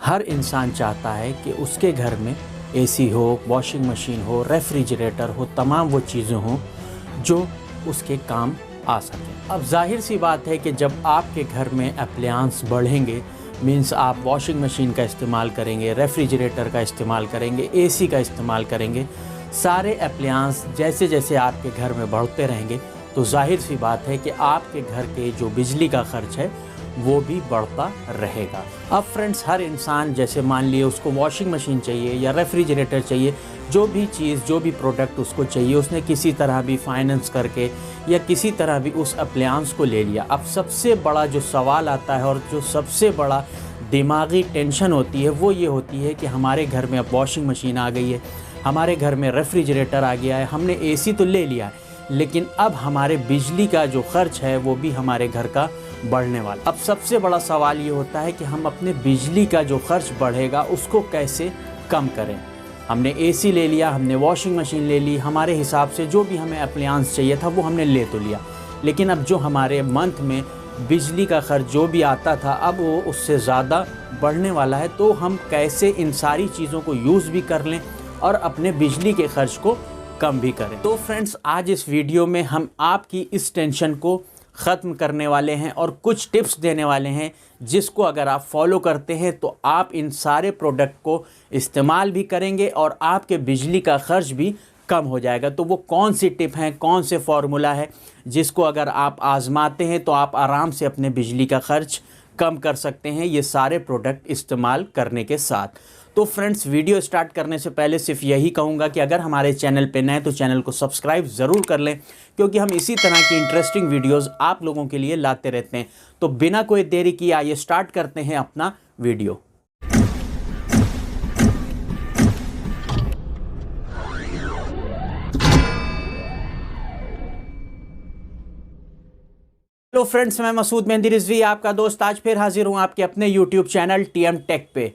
हर इंसान चाहता है कि उसके घर में एसी हो, वॉशिंग मशीन हो, रेफ्रिजरेटर हो, तमाम वो चीज़ें हों जो उसके काम आ सकें। अब जाहिर सी बात है कि जब आपके घर में एप्लायंस बढ़ेंगे, मीन्स आप वॉशिंग मशीन का इस्तेमाल करेंगे, रेफ्रिजरेटर का इस्तेमाल करेंगे, एसी का इस्तेमाल करेंगे, सारे एप्लायंस जैसे जैसे आपके घर में बढ़ते रहेंगे तो जाहिर सी बात है कि आपके घर के जो बिजली का ख़र्च है वो भी बढ़ता रहेगा। अब फ्रेंड्स, हर इंसान जैसे मान लिए उसको वॉशिंग मशीन चाहिए या रेफ्रिजरेटर चाहिए, जो भी चीज़, जो भी प्रोडक्ट उसको चाहिए, उसने किसी तरह भी फाइनेंस करके या किसी तरह भी उस अप्लायंस को ले लिया। अब सबसे बड़ा जो सवाल आता है और जो सबसे बड़ा दिमागी टेंशन होती है वो ये होती है कि हमारे घर में अब वॉशिंग मशीन आ गई है, हमारे घर में रेफ्रिजरेटर आ गया है, हमने एसी तो ले लिया है, लेकिन अब हमारे बिजली का जो ख़र्च है वो भी हमारे घर का बढ़ने वाला। अब सबसे बड़ा सवाल ये होता है कि हम अपने बिजली का जो ख़र्च बढ़ेगा उसको कैसे कम करें। हमने एसी ले लिया, हमने वॉशिंग मशीन ले ली, हमारे हिसाब से जो भी हमें अप्लायंस चाहिए था वो हमने ले तो लिया, लेकिन अब जो हमारे मंथ में बिजली का ख़र्च जो भी आता था अब वो उससे ज़्यादा बढ़ने वाला है। तो हम कैसे इन सारी चीज़ों को यूज़ भी कर लें और अपने बिजली के ख़र्च को कम भी करें। तो फ्रेंड्स, आज इस वीडियो में हम आपकी इस टेंशन को ख़त्म करने वाले हैं और कुछ टिप्स देने वाले हैं जिसको अगर आप फॉलो करते हैं तो आप इन सारे प्रोडक्ट को इस्तेमाल भी करेंगे और आपके बिजली का ख़र्च भी कम हो जाएगा। तो वो कौन सी टिप हैं, कौन से फार्मूला है जिसको अगर आप आज़माते हैं तो आप आराम से अपने बिजली का ख़र्च कम कर सकते हैं ये सारे प्रोडक्ट इस्तेमाल करने के साथ। तो फ्रेंड्स, वीडियो स्टार्ट करने से पहले सिर्फ यही कहूँगा कि अगर हमारे चैनल पे नए तो चैनल को सब्सक्राइब ज़रूर कर लें, क्योंकि हम इसी तरह की इंटरेस्टिंग वीडियोस आप लोगों के लिए लाते रहते हैं। तो बिना कोई देरी किए आइए स्टार्ट करते हैं अपना वीडियो। हेलो फ्रेंड्स, मैं मसूद मेहंदी रिजवी, आपका दोस्त, आज फिर हाजिर हूँ आपके अपने यूट्यूब चैनल टीएम टेक पे।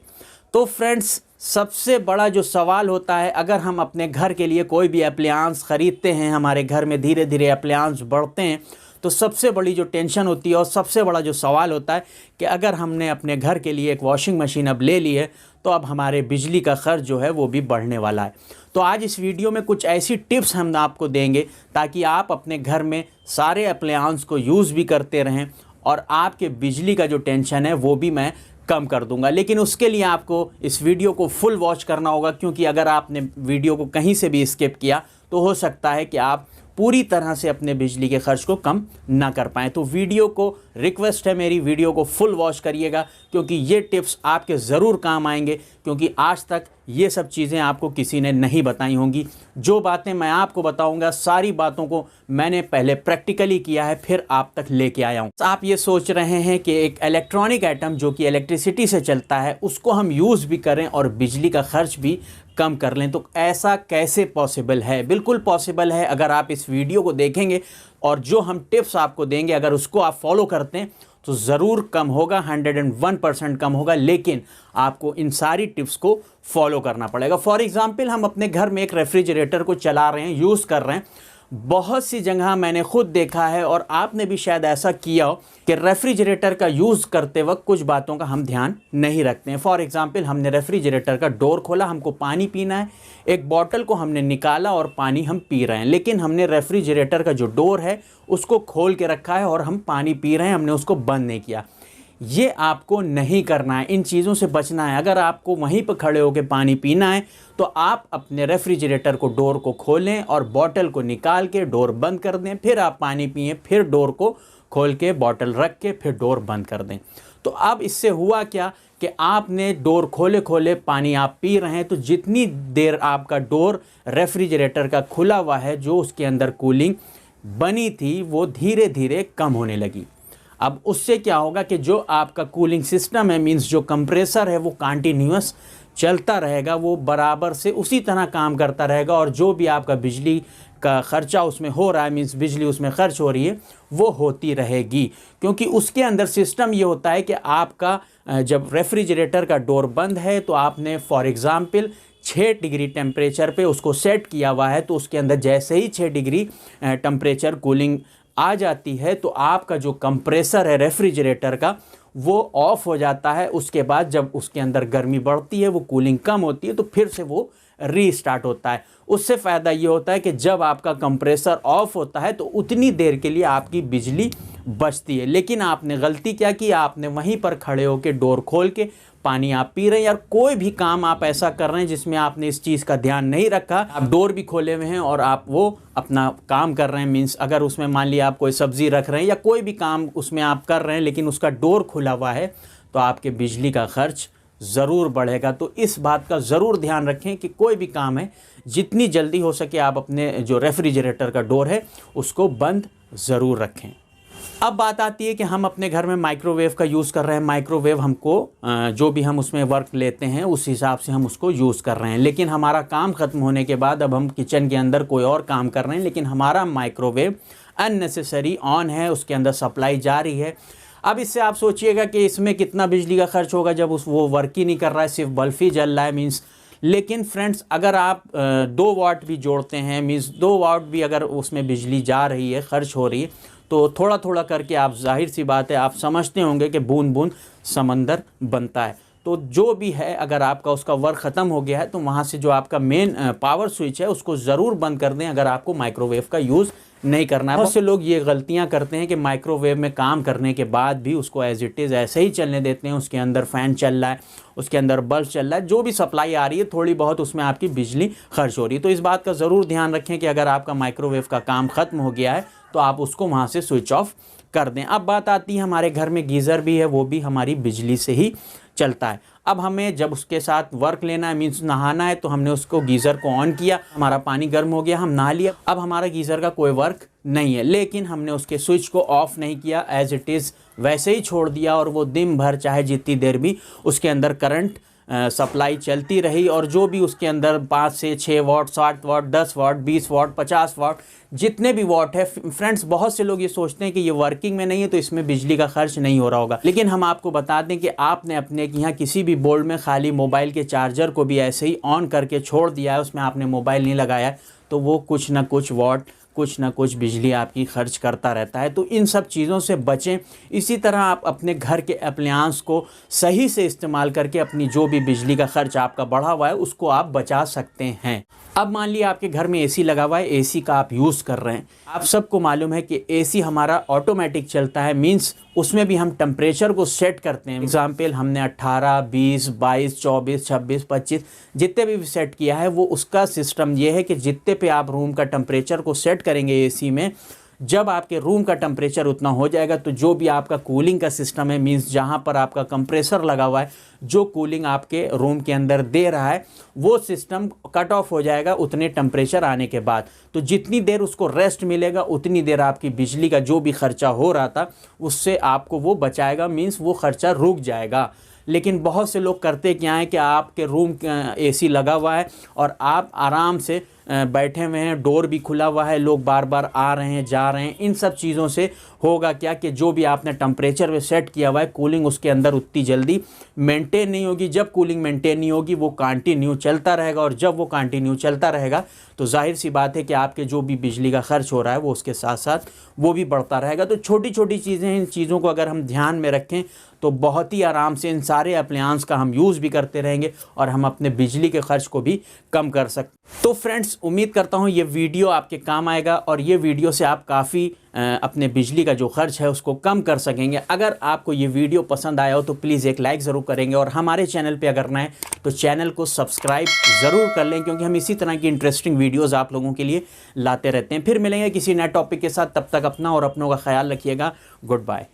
तो फ्रेंड्स, सबसे बड़ा जो सवाल होता है अगर हम अपने घर के लिए कोई भी अप्लायंस ख़रीदते हैं, हमारे घर में धीरे धीरे अप्लायंस बढ़ते हैं, तो सबसे बड़ी जो टेंशन होती है और सबसे बड़ा जो सवाल होता है कि अगर हमने अपने घर के लिए एक वॉशिंग मशीन अब ले ली है तो अब हमारे बिजली का ख़र्च जो है वो भी बढ़ने वाला है। तो आज इस वीडियो में कुछ ऐसी टिप्स हम आपको देंगे ताकि आप अपने घर में सारे अप्लायंस को यूज़ भी करते रहें और आपके बिजली का जो टेंशन है वो भी मैं कम कर दूंगा। लेकिन उसके लिए आपको इस वीडियो को फुल वॉच करना होगा, क्योंकि अगर आपने वीडियो को कहीं से भी स्किप किया तो हो सकता है कि आप पूरी तरह से अपने बिजली के ख़र्च को कम ना कर पाएँ। तो वीडियो को रिक्वेस्ट है मेरी, वीडियो को फुल वॉच करिएगा, क्योंकि ये टिप्स आपके ज़रूर काम आएंगे, क्योंकि आज तक ये सब चीज़ें आपको किसी ने नहीं बताई होंगी। जो बातें मैं आपको बताऊंगा सारी बातों को मैंने पहले प्रैक्टिकली किया है, फिर आप तक लेके आया हूँ। आप ये सोच रहे हैं कि एक इलेक्ट्रॉनिक आइटम जो कि इलेक्ट्रिसिटी से चलता है उसको हम यूज़ भी करें और बिजली का ख़र्च भी कम कर लें, तो ऐसा कैसे पॉसिबल है? बिल्कुल पॉसिबल है। अगर आप इस वीडियो को देखेंगे और जो हम टिप्स आपको देंगे अगर उसको आप फॉलो करते हैं तो ज़रूर कम होगा, 101% कम होगा, लेकिन आपको इन सारी टिप्स को फॉलो करना पड़ेगा। फॉर एग्ज़ाम्पल, हम अपने घर में एक रेफ्रिजरेटर को चला रहे हैं, यूज़ कर रहे हैं। बहुत सी जगह मैंने खुद देखा है और आपने भी शायद ऐसा किया हो कि रेफ्रिजरेटर का यूज़ करते वक्त कुछ बातों का हम ध्यान नहीं रखते हैं। फॉर एग्ज़ाम्पल, हमने रेफ्रिजरेटर का डोर खोला, हमको पानी पीना है, एक बॉटल को हमने निकाला और पानी हम पी रहे हैं, लेकिन हमने रेफ्रिजरेटर का जो डोर है उसको खोल के रखा है और हम पानी पी रहे हैं, हमने उसको बंद नहीं किया। ये आपको नहीं करना है, इन चीज़ों से बचना है। अगर आपको वहीं पर खड़े होकर पानी पीना है तो आप अपने रेफ्रिजरेटर को डोर को खोलें और बॉटल को निकाल के डोर बंद कर दें, फिर आप पानी पिएं, फिर डोर को खोल के बॉटल रख के फिर डोर बंद कर दें। तो अब इससे हुआ क्या कि आपने डोर खोले खोले पानी आप पी रहे हैं, तो जितनी देर आपका डोर रेफ्रिजरेटर का खुला हुआ है, जो उसके अंदर कूलिंग बनी थी वो धीरे धीरे कम होने लगी। अब उससे क्या होगा कि जो आपका कूलिंग सिस्टम है, मींस जो कंप्रेसर है, वो कंटिन्यूअस चलता रहेगा, वो बराबर से उसी तरह काम करता रहेगा और जो भी आपका बिजली का ख़र्चा उसमें हो रहा है, मींस बिजली उसमें ख़र्च हो रही है, वो होती रहेगी। क्योंकि उसके अंदर सिस्टम ये होता है कि आपका जब रेफ्रिजरेटर का डोर बंद है तो आपने फॉर एग्ज़ाम्पल 6 डिग्री टेम्परेचर पे उसको सेट किया हुआ है, तो उसके अंदर जैसे ही 6 डिग्री टेम्परेचर कूलिंग आ जाती है तो आपका जो कंप्रेसर है रेफ्रिजरेटर का वो ऑफ हो जाता है। उसके बाद जब उसके अंदर गर्मी बढ़ती है, वो कूलिंग कम होती है, तो फिर से वो रीस्टार्ट होता है। उससे फ़ायदा ये होता है कि जब आपका कंप्रेसर ऑफ होता है तो उतनी देर के लिए आपकी बिजली बचती है। लेकिन आपने गलती क्या की, आपने वहीं पर खड़े होकर डोर खोल के पानी आप पी रहे हैं, यार कोई भी काम आप ऐसा कर रहे हैं जिसमें आपने इस चीज़ का ध्यान नहीं रखा, आप डोर भी खोले हुए हैं और आप वो अपना काम कर रहे हैं, मीन्स अगर उसमें मान लिया आप कोई सब्ज़ी रख रहे हैं या कोई भी काम उसमें आप कर रहे हैं लेकिन उसका डोर खुला हुआ है, तो आपके बिजली का खर्च ज़रूर बढ़ेगा। तो इस बात का ज़रूर ध्यान रखें कि कोई भी काम है जितनी जल्दी हो सके आप अपने जो रेफ्रिजरेटर का डोर है उसको बंद ज़रूर रखें। अब बात आती है कि हम अपने घर में माइक्रोवेव का यूज़ कर रहे हैं। माइक्रोवेव हमको जो भी हम उसमें वर्क लेते हैं उस हिसाब से हम उसको यूज़ कर रहे हैं, लेकिन हमारा काम ख़त्म होने के बाद अब हम किचन के अंदर कोई और काम कर रहे हैं, लेकिन हमारा माइक्रोवेव अननेसेसरी ऑन है, उसके अंदर सप्लाई जा रही है। अब इससे आप सोचिएगा कि इसमें कितना बिजली का खर्च होगा जब वो वर्क ही नहीं कर रहा है, सिर्फ बल्ब ही जल रहा है मीन्स। लेकिन फ्रेंड्स, अगर आप 2 वाट भी जोड़ते हैं, मीन्स 2 वाट भी अगर उसमें बिजली जा रही है, खर्च हो रही है, तो थोड़ा थोड़ा करके आप, जाहिर सी बात है, आप समझते होंगे कि बूंद बूंद समंदर बनता है। तो जो भी है, अगर आपका उसका वर्क ख़त्म हो गया है तो वहाँ से जो आपका मेन पावर स्विच है उसको ज़रूर बंद कर दें अगर आपको माइक्रोवेव का यूज़ नहीं करना है। बहुत से लोग ये गलतियां करते हैं कि माइक्रोवेव में काम करने के बाद भी उसको एज इट इज़ ऐसे ही चलने देते हैं। उसके अंदर फ़ैन चल रहा है, उसके अंदर बल्ब चल रहा है, जो भी सप्लाई आ रही है थोड़ी बहुत उसमें आपकी बिजली खर्च हो रही है। तो इस बात का ज़रूर ध्यान रखें कि अगर आपका माइक्रोवेव का काम ख़त्म हो गया है तो आप उसको वहाँ से स्विच ऑफ कर दें। अब बात आती है, हमारे घर में गीज़र भी है, वो भी हमारी बिजली से ही चलता है। अब हमें जब उसके साथ वर्क लेना है, मीन्स नहाना है, तो हमने उसको गीज़र को ऑन किया, हमारा पानी गर्म हो गया, हम नहा लिया। अब हमारा गीज़र का कोई वर्क नहीं है, लेकिन हमने उसके स्विच को ऑफ़ नहीं किया, एज इट इज़ वैसे ही छोड़ दिया, और वो दिन भर चाहे जितनी देर भी उसके अंदर करंट सप्लाई चलती रही, और जो भी उसके अंदर 5 से 6 वाट, 7 वाट, 10 वाट, 20 वाट, 50 वाट, जितने भी वाट है। फ्रेंड्स, बहुत से लोग ये सोचते हैं कि ये वर्किंग में नहीं है तो इसमें बिजली का खर्च नहीं हो रहा होगा, लेकिन हम आपको बता दें कि आपने अपने यहाँ किसी भी बोर्ड में खाली मोबाइल के चार्जर को भी ऐसे ही ऑन करके छोड़ दिया है, उसमें आपने मोबाइल नहीं लगाया, तो वो कुछ ना कुछ वाट, कुछ ना कुछ बिजली आपकी खर्च करता रहता है। तो इन सब चीज़ों से बचें। इसी तरह आप अपने घर के एप्लायंस को सही से इस्तेमाल करके अपनी जो भी बिजली का खर्च आपका बढ़ा हुआ है उसको आप बचा सकते हैं। अब मान लिया आपके घर में एसी लगा हुआ है, एसी का आप यूज़ कर रहे हैं। आप सबको मालूम है कि एसी हमारा ऑटोमेटिक चलता है, मीन्स उसमें भी हम टेम्परेचर को सेट करते हैं। एग्जाम्पल, हमने 18, 20, 22, 24, 26, 25 जितने भी सेट किया है, वो उसका सिस्टम ये है कि जितने पे आप रूम का टेम्परेचर को सेट करेंगे एसी में, जब आपके रूम का टेम्परेचर उतना हो जाएगा तो जो भी आपका कूलिंग का सिस्टम है, मीन्स जहाँ पर आपका कंप्रेसर लगा हुआ है, जो कूलिंग आपके रूम के अंदर दे रहा है, वो सिस्टम कट ऑफ हो जाएगा उतने टेम्परेचर आने के बाद। तो जितनी देर उसको रेस्ट मिलेगा उतनी देर आपकी बिजली का जो भी खर्चा हो रहा था उससे आपको वो बचाएगा, मीन्स वो खर्चा रुक जाएगा। लेकिन बहुत से लोग करते क्या है कि आपके रूम एसी लगा हुआ है और आप आराम से बैठे हुए हैं, डोर भी खुला हुआ है, लोग बार बार आ रहे हैं, जा रहे हैं। इन सब चीज़ों से होगा क्या कि जो भी आपने टेम्परेचर पे सेट किया हुआ है, कूलिंग उसके अंदर उतनी जल्दी मेंटेन नहीं होगी। जब कूलिंग मेंटेन नहीं होगी, वो कंटिन्यू चलता रहेगा, और जब वो कंटिन्यू चलता रहेगा तो जाहिर सी बात है कि आपके जो भी बिजली का खर्च हो रहा है वो उसके साथ साथ वो भी बढ़ता रहेगा। तो छोटी छोटी चीज़ें, इन चीज़ों को अगर हम ध्यान में रखें तो बहुत ही आराम से इन सारे अप्लायंस का हम यूज़ भी करते रहेंगे और हम अपने बिजली के खर्च को भी कम कर सकते। तो फ्रेंड्स, उम्मीद करता हूँ ये वीडियो आपके काम आएगा और ये वीडियो से आप काफ़ी अपने बिजली का जो खर्च है उसको कम कर सकेंगे। अगर आपको ये वीडियो पसंद आया हो तो प्लीज़ एक लाइक ज़रूर करेंगे, और हमारे चैनल पे अगर नए तो चैनल को सब्सक्राइब ज़रूर कर लें, क्योंकि हम इसी तरह की इंटरेस्टिंग वीडियोज़ आप लोगों के लिए लाते रहते हैं। फिर मिलेंगे किसी नए टॉपिक के साथ, तब तक अपना और अपनों का ख्याल रखिएगा। Good bye.